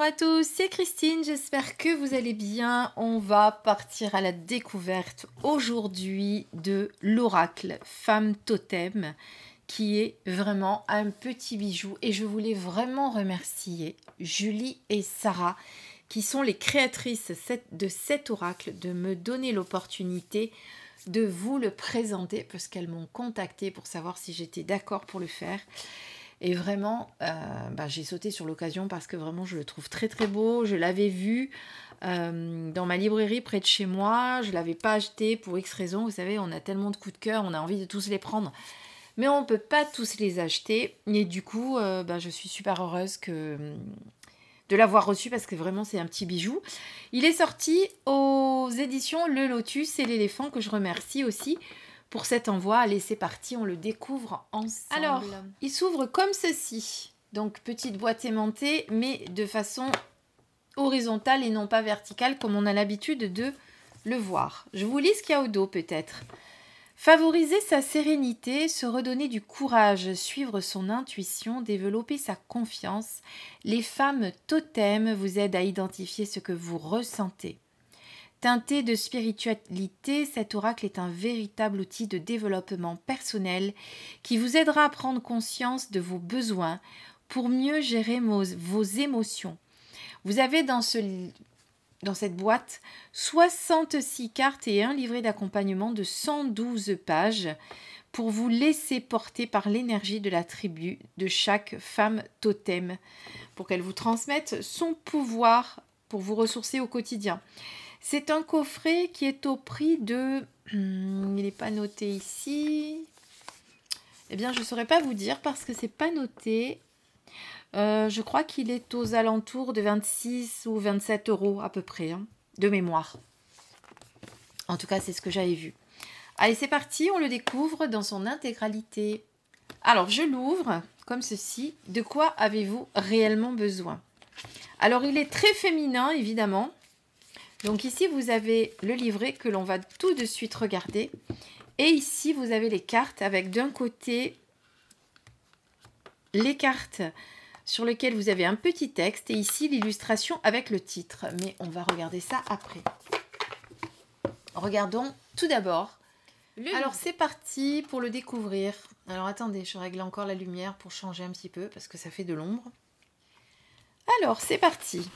à tous, c'est Christine, j'espère que vous allez bien. On va partir à la découverte aujourd'hui de l'oracle Femme Totem, qui est vraiment un petit bijou. Et je voulais vraiment remercier Julie et Sarah, qui sont les créatrices de cet oracle, de me donner l'opportunité de vous le présenter, parce qu'elles m'ont contacté pour savoir si j'étais d'accord pour le faire. Et vraiment, j'ai sauté sur l'occasion parce que vraiment, je le trouve très très beau. Je l'avais vu dans ma librairie près de chez moi. Je ne l'avais pas acheté pour X raisons. Vous savez, on a tellement de coups de cœur, on a envie de tous les prendre. Mais on ne peut pas tous les acheter. Et du coup, je suis super heureuse de l'avoir reçu parce que vraiment, c'est un petit bijou. Il est sorti aux éditions Le Lotus et l'Éléphant, que je remercie aussi pour cet envoi. Allez, c'est parti, on le découvre ensemble. Alors, il s'ouvre comme ceci. Donc, petite boîte aimantée, mais de façon horizontale et non pas verticale, comme on a l'habitude de le voir. Je vous lis ce qu'il y a au dos, peut-être. Favoriser sa sérénité, se redonner du courage, suivre son intuition, développer sa confiance. Les femmes totems vous aident à identifier ce que vous ressentez. Teinté de spiritualité, cet oracle est un véritable outil de développement personnel qui vous aidera à prendre conscience de vos besoins pour mieux gérer vos émotions. Vous avez dans cette boîte 66 cartes et un livret d'accompagnement de 112 pages pour vous laisser porter par l'énergie de la tribu de chaque femme totem, pour qu'elle vous transmette son pouvoir pour vous ressourcer au quotidien. C'est un coffret qui est au prix de... il n'est pas noté ici. Eh bien, je ne saurais pas vous dire parce que c'est pas noté. Je crois qu'il est aux alentours de 26 ou 27 € à peu près, de mémoire. En tout cas, c'est ce que j'avais vu. Allez, c'est parti, on le découvre dans son intégralité. Alors, je l'ouvre comme ceci. De quoi avez-vous réellement besoin? Alors, il est très féminin, évidemment. Donc ici, vous avez le livret que l'on va tout de suite regarder. Et ici, vous avez les cartes avec d'un côté les cartes sur lesquelles vous avez un petit texte. Et ici, l'illustration avec le titre. Mais on va regarder ça après. Regardons tout d'abord. Alors, c'est parti pour le découvrir. Alors, attendez, je règle encore la lumière pour changer un petit peu parce que ça fait de l'ombre. Alors, c'est parti.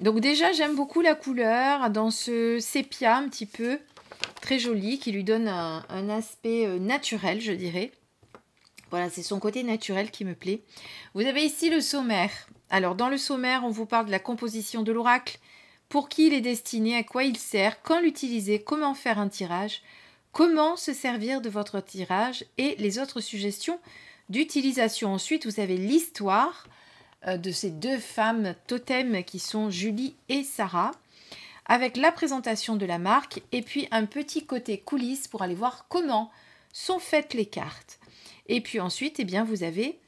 Donc déjà, j'aime beaucoup la couleur dans ce sépia un petit peu, très joli, qui lui donne un aspect naturel, je dirais. Voilà, c'est son côté naturel qui me plaît. Vous avez ici le sommaire. Alors, dans le sommaire, on vous parle de la composition de l'oracle, pour qui il est destiné, à quoi il sert, quand l'utiliser, comment faire un tirage, comment se servir de votre tirage et les autres suggestions d'utilisation. Ensuite, vous avez l'histoire de ces deux femmes totems qui sont Julie et Sarah, avec la présentation de la marque et puis un petit côté coulisses pour aller voir comment sont faites les cartes. Et puis ensuite, eh bien, vous avez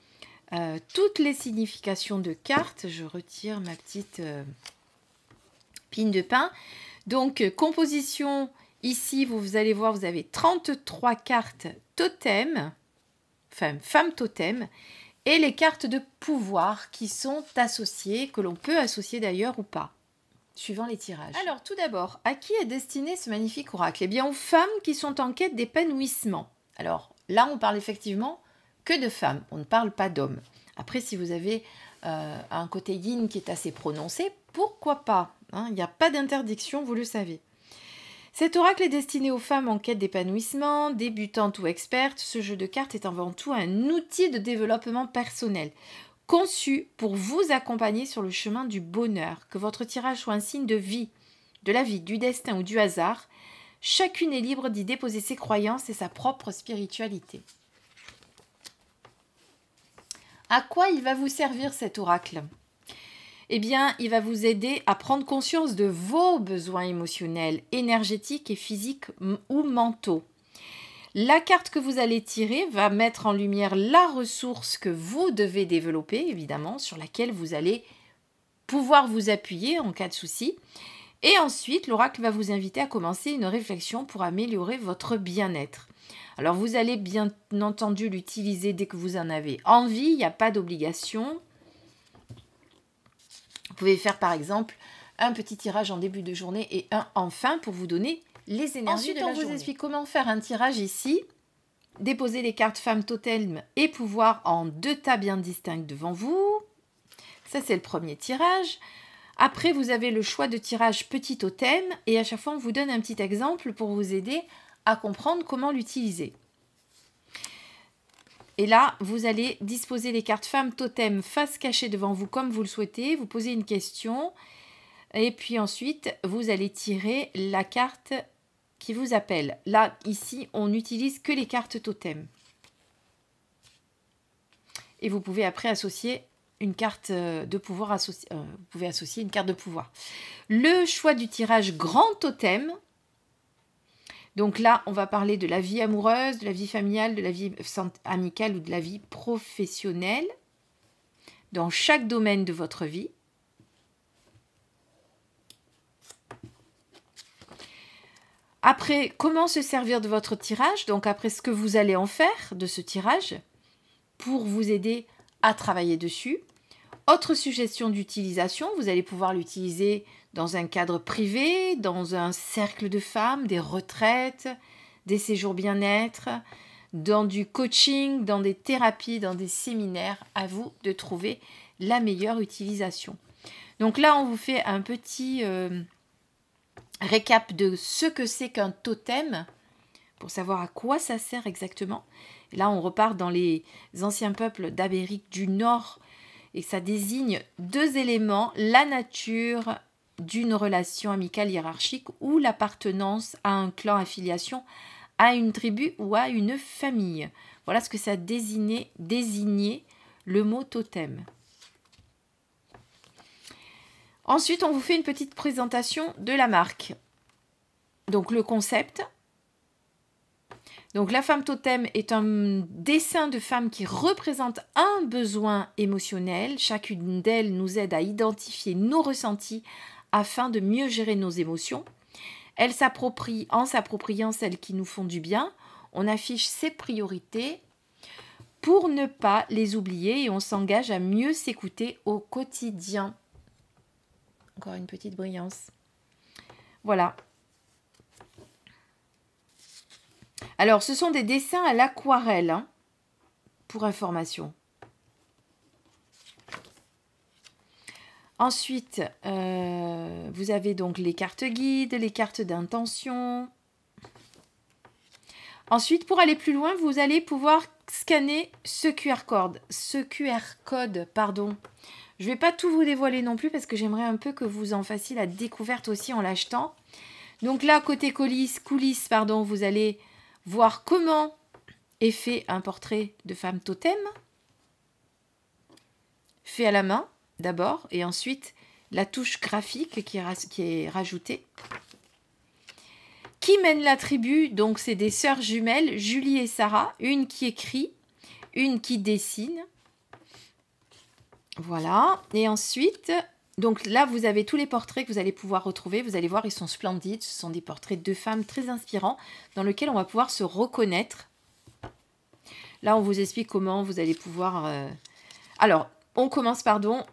toutes les significations de cartes. Je retire ma petite pine de pain. Donc, composition, ici, vous allez voir, vous avez 33 cartes totems, femmes totems, et les cartes de pouvoir qui sont associées, que l'on peut associer d'ailleurs ou pas, suivant les tirages. Alors tout d'abord, à qui est destiné ce magnifique oracle? Eh bien aux femmes qui sont en quête d'épanouissement. Alors là, on parle effectivement que de femmes, on ne parle pas d'hommes. Après, si vous avez un côté yin qui est assez prononcé, pourquoi pas, il n'y a pas d'interdiction, vous le savez. Cet oracle est destiné aux femmes en quête d'épanouissement, débutantes ou expertes. Ce jeu de cartes est avant tout un outil de développement personnel, conçu pour vous accompagner sur le chemin du bonheur. Que votre tirage soit un signe de vie, de la vie, du destin ou du hasard, chacune est libre d'y déposer ses croyances et sa propre spiritualité. À quoi il va vous servir cet oracle ? Eh bien, il va vous aider à prendre conscience de vos besoins émotionnels, énergétiques et physiques ou mentaux. La carte que vous allez tirer va mettre en lumière la ressource que vous devez développer, évidemment, sur laquelle vous allez pouvoir vous appuyer en cas de souci. Et ensuite, l'oracle va vous inviter à commencer une réflexion pour améliorer votre bien-être. Alors, vous allez bien entendu l'utiliser dès que vous en avez envie, il n'y a pas d'obligation. pouvez faire par exemple un petit tirage en début de journée et un en fin pour vous donner les énergies de la journée. Ensuite, on vous explique comment faire un tirage ici. Déposez les cartes Femme Totem et Pouvoir en 2 tas bien distincts devant vous. Ça, c'est le premier tirage. Après, vous avez le choix de tirage Petit Totem et à chaque fois, on vous donne un petit exemple pour vous aider à comprendre comment l'utiliser. Et là, vous allez disposer les cartes Femme Totem face cachée devant vous comme vous le souhaitez. Vous posez une question et puis ensuite, vous allez tirer la carte qui vous appelle. Là, ici, on n'utilise que les cartes Totem. Et vous pouvez après associer une carte de pouvoir. Vous pouvez associer une carte de pouvoir. Le choix du tirage Grand Totem. Donc là, on va parler de la vie amoureuse, de la vie familiale, de la vie amicale ou de la vie professionnelle dans chaque domaine de votre vie. Après, comment se servir de votre tirage? Donc après, ce que vous allez en faire de ce tirage pour vous aider à travailler dessus. Autre suggestion d'utilisation, vous allez pouvoir l'utiliser dans un cadre privé, dans un cercle de femmes, des retraites, des séjours bien-être, dans du coaching, dans des thérapies, dans des séminaires. À vous de trouver la meilleure utilisation. Donc là, on vous fait un petit récap de ce que c'est qu'un totem pour savoir à quoi ça sert exactement. Et là, on repart dans les anciens peuples d'Amérique du Nord et ça désigne 2 éléments, la nature d'une relation amicale hiérarchique ou l'appartenance à un clan, affiliation à une tribu ou à une famille. Voilà ce que ça désignait le mot totem. Ensuite, on vous fait une petite présentation de la marque. Donc, le concept. Donc, la femme totem est un dessin de femme qui représente un besoin émotionnel. Chacune d'elles nous aide à identifier nos ressentis afin de mieux gérer nos émotions. Elle s'approprie, en s'appropriant celles qui nous font du bien, on affiche ses priorités pour ne pas les oublier et on s'engage à mieux s'écouter au quotidien. Encore une petite brillance. Voilà. Alors, ce sont des dessins à l'aquarelle, hein, pour information. Ensuite, vous avez donc les cartes guides, les cartes d'intention. Ensuite, pour aller plus loin, vous allez pouvoir scanner ce QR code. Je ne vais pas tout vous dévoiler non plus parce que j'aimerais un peu que vous en fassiez la découverte aussi en l'achetant. Donc là, côté coulisses, vous allez voir comment est fait un portrait de femme totem. Fait à la main d'abord et ensuite la touche graphique qui est rajoutée. Qui mène la tribu? Donc c'est des sœurs jumelles, Julie et Sarah, une qui écrit, une qui dessine. Voilà, et ensuite, donc là vous avez tous les portraits que vous allez pouvoir retrouver, vous allez voir ils sont splendides, ce sont des portraits de femmes très inspirants dans lesquels on va pouvoir se reconnaître. Là on vous explique comment vous allez pouvoir... Alors, on commence,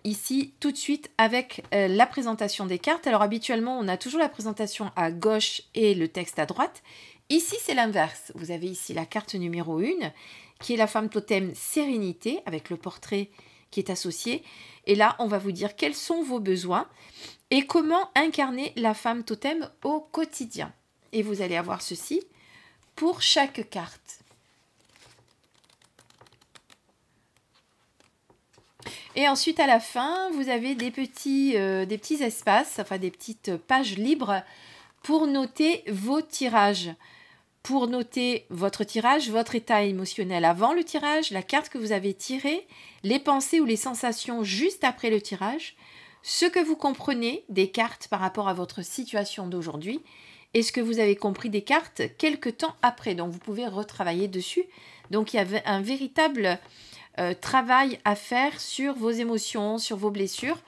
ici tout de suite avec la présentation des cartes. Alors habituellement on a toujours la présentation à gauche et le texte à droite. Ici c'est l'inverse, vous avez ici la carte numéro 1 qui est la femme totem sérénité avec le portrait qui est associé. Et là, on va vous dire quels sont vos besoins et comment incarner la femme totem au quotidien. Et vous allez avoir ceci pour chaque carte. Et ensuite, à la fin, vous avez des petits espaces, enfin des petites pages libres pour noter vos tirages. Pour noter votre tirage, votre état émotionnel avant le tirage, la carte que vous avez tirée, les pensées ou les sensations juste après le tirage, ce que vous comprenez des cartes par rapport à votre situation d'aujourd'hui et ce que vous avez compris des cartes quelques temps après. Donc, vous pouvez retravailler dessus. Donc, il y a un véritable travail à faire sur vos émotions, sur vos blessures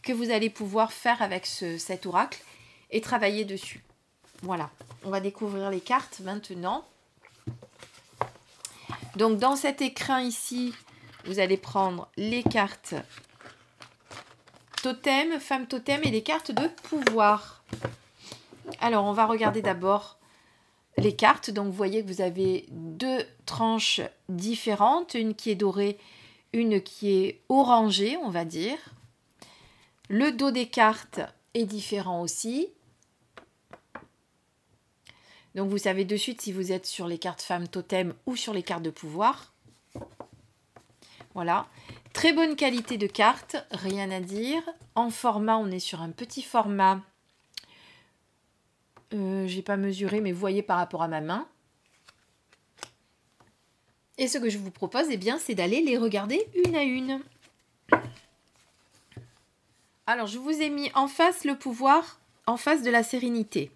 que vous allez pouvoir faire avec cet oracle et travailler dessus. Voilà, on va découvrir les cartes maintenant. Donc, dans cet écrin ici, vous allez prendre les cartes totem, femme totem et des cartes de pouvoir. Alors, on va regarder d'abord les cartes. Donc, vous voyez que vous avez deux tranches différentes. Une qui est dorée, une qui est orangée, on va dire. Le dos des cartes est différent aussi. Donc, vous savez de suite si vous êtes sur les cartes femme totem ou sur les cartes de pouvoir. Voilà. Très bonne qualité de cartes, rien à dire. En format, on est sur un petit format. J'ai pas mesuré, mais vous voyez par rapport à ma main. Et ce que je vous propose, eh bien, c'est d'aller les regarder une à une. Alors, je vous ai mis en face le pouvoir, en face de la sérénité.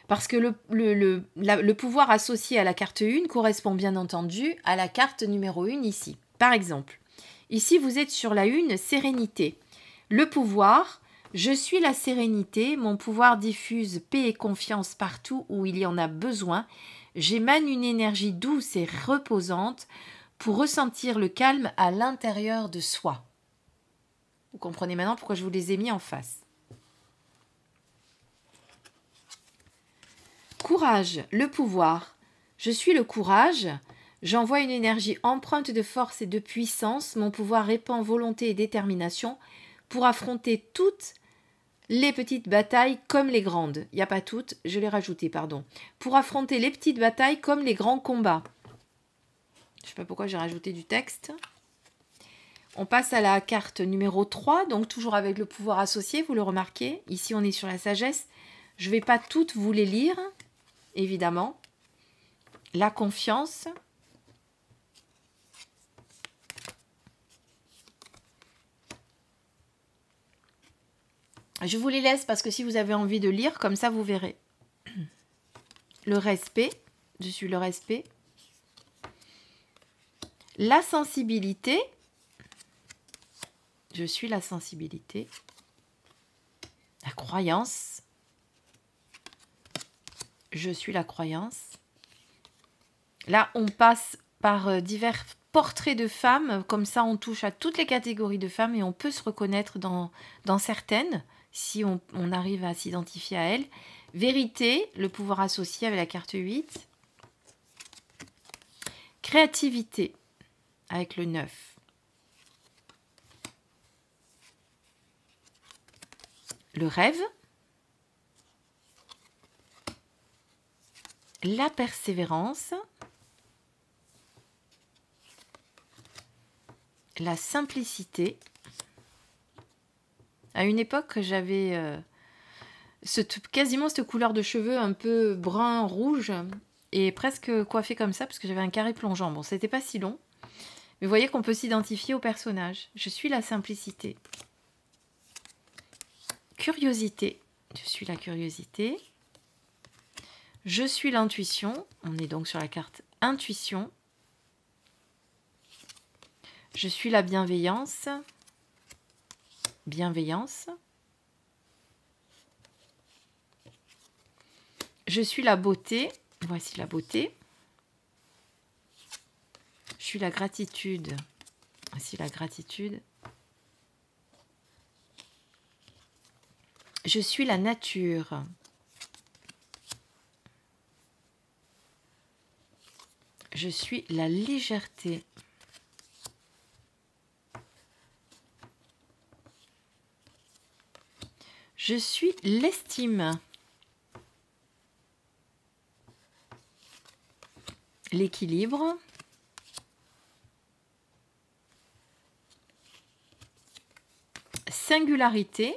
Parce que le pouvoir associé à la carte 1 correspond bien entendu à la carte numéro 1 ici. Par exemple, ici, vous êtes sur la 1, sérénité. Le pouvoir, je suis la sérénité, mon pouvoir diffuse paix et confiance partout où il y en a besoin. J'émane une énergie douce et reposante pour ressentir le calme à l'intérieur de soi. Vous comprenez maintenant pourquoi je vous les ai mis en face. Courage, le pouvoir. Je suis le courage. J'envoie une énergie empreinte de force et de puissance. Mon pouvoir répand volonté et détermination pour affronter toutes les petites batailles comme les grandes. Il n'y a pas toutes, je l'ai rajouté, pardon. Pour affronter les petites batailles comme les grands combats. Je ne sais pas pourquoi j'ai rajouté du texte. On passe à la carte numéro 3, donc toujours avec le pouvoir associé, vous le remarquez. Ici, on est sur la sagesse. Je ne vais pas toutes vous les lire, évidemment. La confiance. Je vous les laisse parce que si vous avez envie de lire, comme ça, vous verrez. Le respect. Je suis le respect. La sensibilité. Je suis la sensibilité. La croyance. Je suis la croyance. Là, on passe par divers portraits de femmes. Comme ça, on touche à toutes les catégories de femmes et on peut se reconnaître dans certaines, si on arrive à s'identifier à elles. Vérité, le pouvoir associé avec la carte 8. Créativité, avec le 9. Le rêve. La persévérance. La simplicité. À une époque, j'avais quasiment cette couleur de cheveux un peu brun-rouge et presque coiffée comme ça parce que j'avais un carré plongeant. Bon, c'était pas si long. Mais vous voyez qu'on peut s'identifier au personnage. Je suis la simplicité. Curiosité. Je suis la curiosité. Je suis l'intuition. On est donc sur la carte intuition. Je suis la bienveillance. Bienveillance. Je suis la beauté. Voici la beauté. Je suis la gratitude. Voici la gratitude. Je suis la nature. Je suis la légèreté. Je suis l'estime. L'équilibre. Singularité.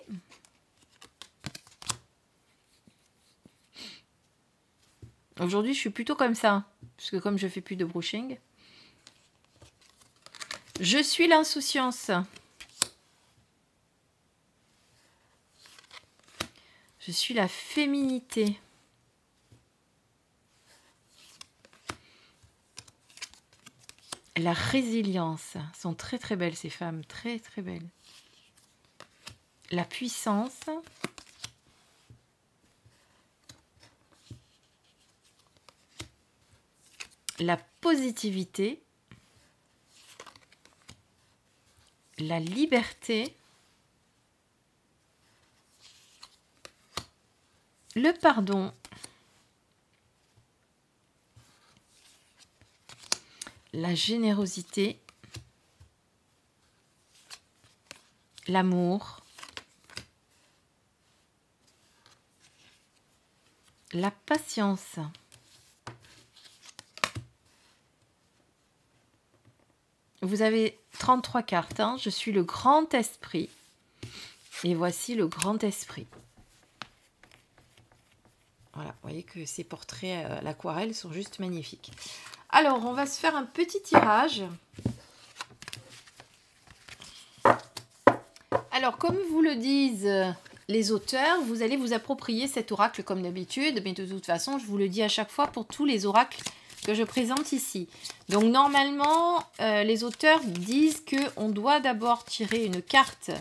Aujourd'hui, je suis plutôt comme ça, parce que comme je fais plus de brushing. Je suis l'insouciance. Je suis la féminité. La résilience. Elles sont très très belles ces femmes, très très belles. La puissance. La positivité. La liberté. le pardon, la générosité, l'amour, la patience, vous avez 33 cartes, hein. Je suis le grand esprit et voici le grand esprit. Voilà, vous voyez que ces portraits à l'aquarelle sont juste magnifiques. Alors, on va se faire un petit tirage. Alors, comme vous le disent les auteurs, vous allez vous approprier cet oracle comme d'habitude, mais de toute façon, je vous le dis à chaque fois pour tous les oracles que je présente ici. Donc, normalement, les auteurs disent qu'on doit d'abord tirer une carte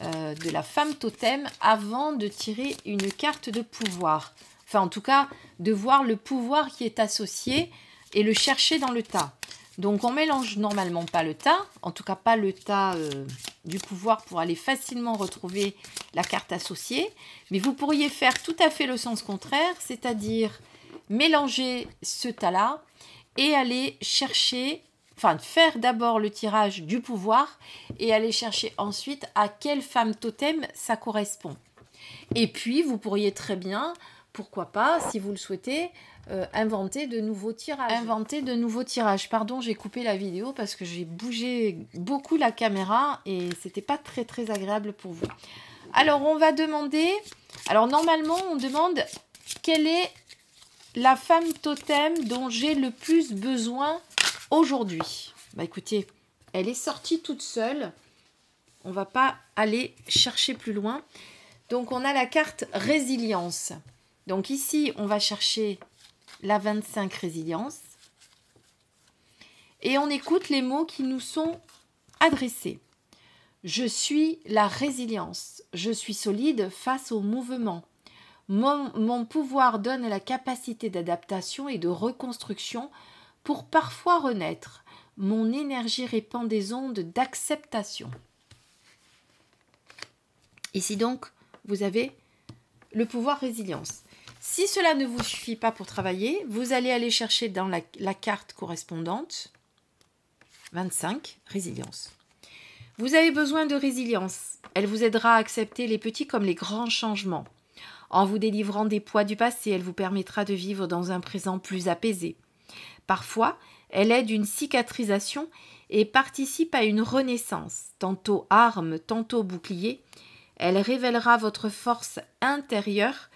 de la femme totem avant de tirer une carte de pouvoir. Enfin, en tout cas, de voir le pouvoir qui est associé et le chercher dans le tas. Donc, on mélange normalement pas le tas, en tout cas pas le tas du pouvoir pour aller facilement retrouver la carte associée. Mais vous pourriez faire tout à fait le sens contraire, c'est-à-dire mélanger ce tas-là et aller chercher, enfin faire d'abord le tirage du pouvoir et aller chercher ensuite à quelle femme totem ça correspond. Et puis, vous pourriez très bien, pourquoi pas, si vous le souhaitez, inventer de nouveaux tirages. Pardon, j'ai coupé la vidéo parce que j'ai bougé beaucoup la caméra et c'était pas très très agréable pour vous. Alors, on va demander... Alors, normalement, on demande quelle est la femme totem dont j'ai le plus besoin aujourd'hui. Bah écoutez, elle est sortie toute seule. On va pas aller chercher plus loin. Donc, on a la carte résilience. Donc ici, on va chercher la 25 résilience. Et on écoute les mots qui nous sont adressés. Je suis la résilience. Je suis solide face au mouvement. Mon pouvoir donne la capacité d'adaptation et de reconstruction pour parfois renaître. Mon énergie répand des ondes d'acceptation. Ici donc, vous avez le pouvoir résilience. Si cela ne vous suffit pas pour travailler, vous allez aller chercher dans la carte correspondante 25, résilience. Vous avez besoin de résilience. Elle vous aidera à accepter les petits comme les grands changements. En vous délivrant des poids du passé, elle vous permettra de vivre dans un présent plus apaisé. Parfois, elle aide une cicatrisation et participe à une renaissance, tantôt arme, tantôt bouclier. Elle révélera votre force intérieure.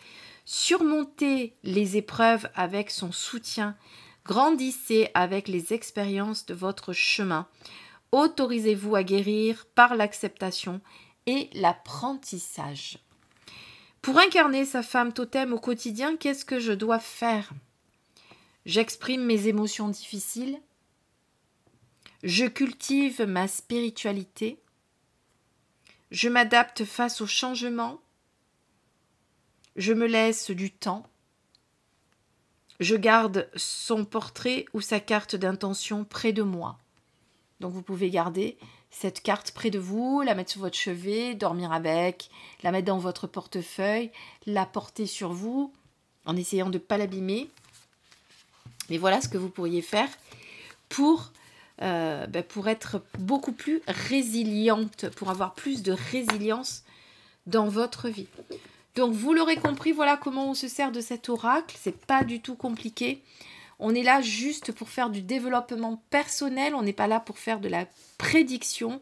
Surmontez les épreuves avec son soutien. Grandissez avec les expériences de votre chemin. Autorisez-vous à guérir par l'acceptation et l'apprentissage. Pour incarner sa femme totem au quotidien, qu'est-ce que je dois faire? J'exprime mes émotions difficiles. Je cultive ma spiritualité. Je m'adapte face au changement. Je me laisse du temps. Je garde son portrait ou sa carte d'intention près de moi. Donc vous pouvez garder cette carte près de vous, la mettre sur votre chevet, dormir avec, la mettre dans votre portefeuille, la porter sur vous en essayant de ne pas l'abîmer. Mais voilà ce que vous pourriez faire pour être beaucoup plus résiliente, pour avoir plus de résilience dans votre vie. Donc, vous l'aurez compris, voilà comment on se sert de cet oracle. C'est pas du tout compliqué. On est là juste pour faire du développement personnel. On n'est pas là pour faire de la prédiction.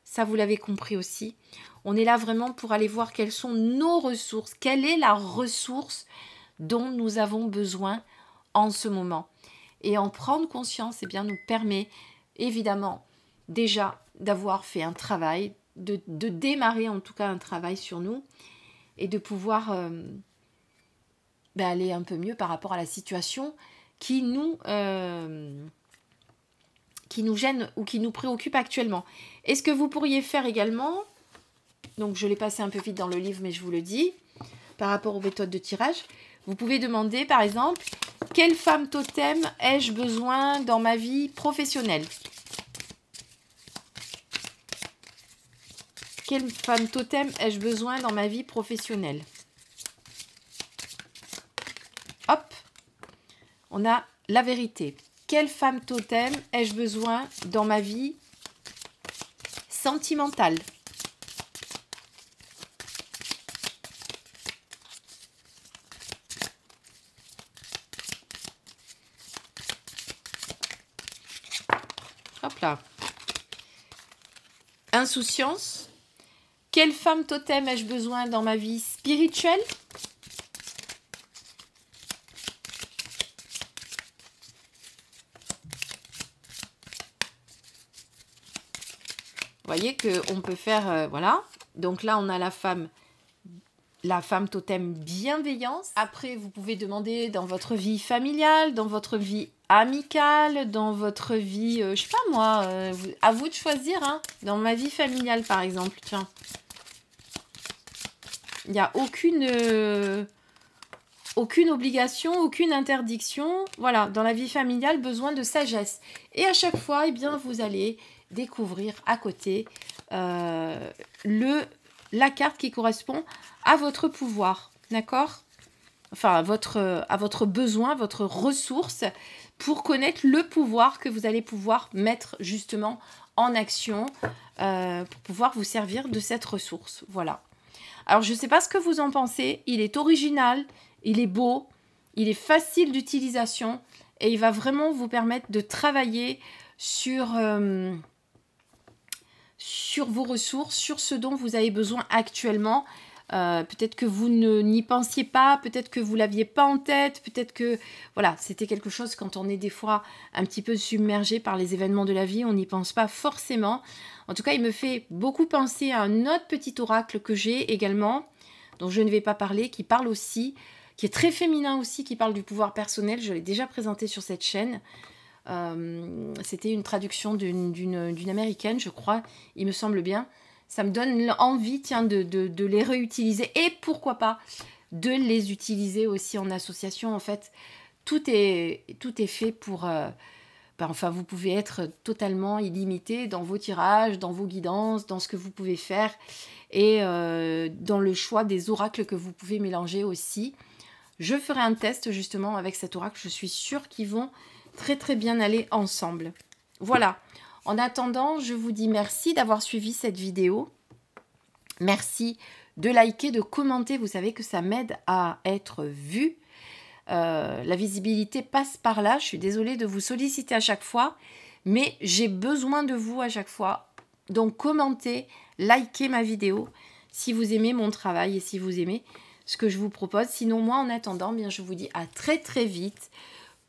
Ça, vous l'avez compris aussi. On est là vraiment pour aller voir quelles sont nos ressources. Quelle est la ressource dont nous avons besoin en ce moment. Et en prendre conscience, eh bien, nous permet évidemment déjà d'avoir fait un travail, de démarrer en tout cas un travail sur nous et de pouvoir aller un peu mieux par rapport à la situation qui nous gêne ou qui nous préoccupe actuellement. Et ce que vous pourriez faire également, donc je l'ai passé un peu vite dans le livre, mais je vous le dis, par rapport aux méthodes de tirage, vous pouvez demander par exemple, quelle femme totem ai-je besoin dans ma vie professionnelle? Quelle femme totem ai-je besoin dans ma vie professionnelle? on a la vérité. Quelle femme totem ai-je besoin dans ma vie sentimentale? Hop là. Insouciance. Quelle femme totem ai-je besoin dans ma vie spirituelle? Vous voyez qu'on peut faire, voilà. Donc là, on a la femme totem bienveillance. Après, vous pouvez demander dans votre vie familiale, dans votre vie amicale, dans votre vie, je sais pas moi, à vous de choisir, hein. Dans ma vie familiale, par exemple, tiens. Il n'y a aucune obligation, aucune interdiction. Voilà, dans la vie familiale, besoin de sagesse. Et à chaque fois, eh bien, vous allez découvrir à côté la carte qui correspond à votre pouvoir, d'accord? Enfin, à votre besoin, votre ressource pour connaître le pouvoir que vous allez pouvoir mettre justement en action pour pouvoir vous servir de cette ressource. Voilà. Alors, je ne sais pas ce que vous en pensez. Il est original, il est beau, il est facile d'utilisation et il va vraiment vous permettre de travailler sur vos ressources, sur ce dont vous avez besoin actuellement. Peut-être que vous n'y pensiez pas, peut-être que vous ne l'aviez pas en tête, peut-être que voilà, c'était quelque chose quand on est des fois un petit peu submergé par les événements de la vie, on n'y pense pas forcément. En tout cas, il me fait beaucoup penser à un autre petit oracle que j'ai également, dont je ne vais pas parler, qui parle aussi, qui est très féminin aussi, qui parle du pouvoir personnel. Je l'ai déjà présenté sur cette chaîne. C'était une traduction d'une américaine, je crois, il me semble bien. Ça me donne envie, tiens, de les réutiliser et pourquoi pas de les utiliser aussi en association. En fait, tout est fait pour... enfin, vous pouvez être totalement illimité dans vos tirages, dans vos guidances, dans ce que vous pouvez faire et dans le choix des oracles que vous pouvez mélanger aussi. Je ferai un test justement avec cet oracle. Je suis sûre qu'ils vont très très bien aller ensemble. Voilà. En attendant, je vous dis merci d'avoir suivi cette vidéo. Merci de liker, de commenter. Vous savez que ça m'aide à être vue. La visibilité passe par là. Je suis désolée de vous solliciter à chaque fois, mais j'ai besoin de vous à chaque fois. Donc commentez, likez ma vidéo si vous aimez mon travail et si vous aimez ce que je vous propose. Sinon, moi, en attendant, bien, je vous dis à très très vite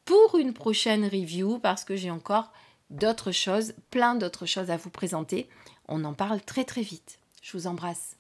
pour une prochaine review parce que j'ai encore d'autres choses, plein d'autres choses à vous présenter. On en parle très très vite. Je vous embrasse.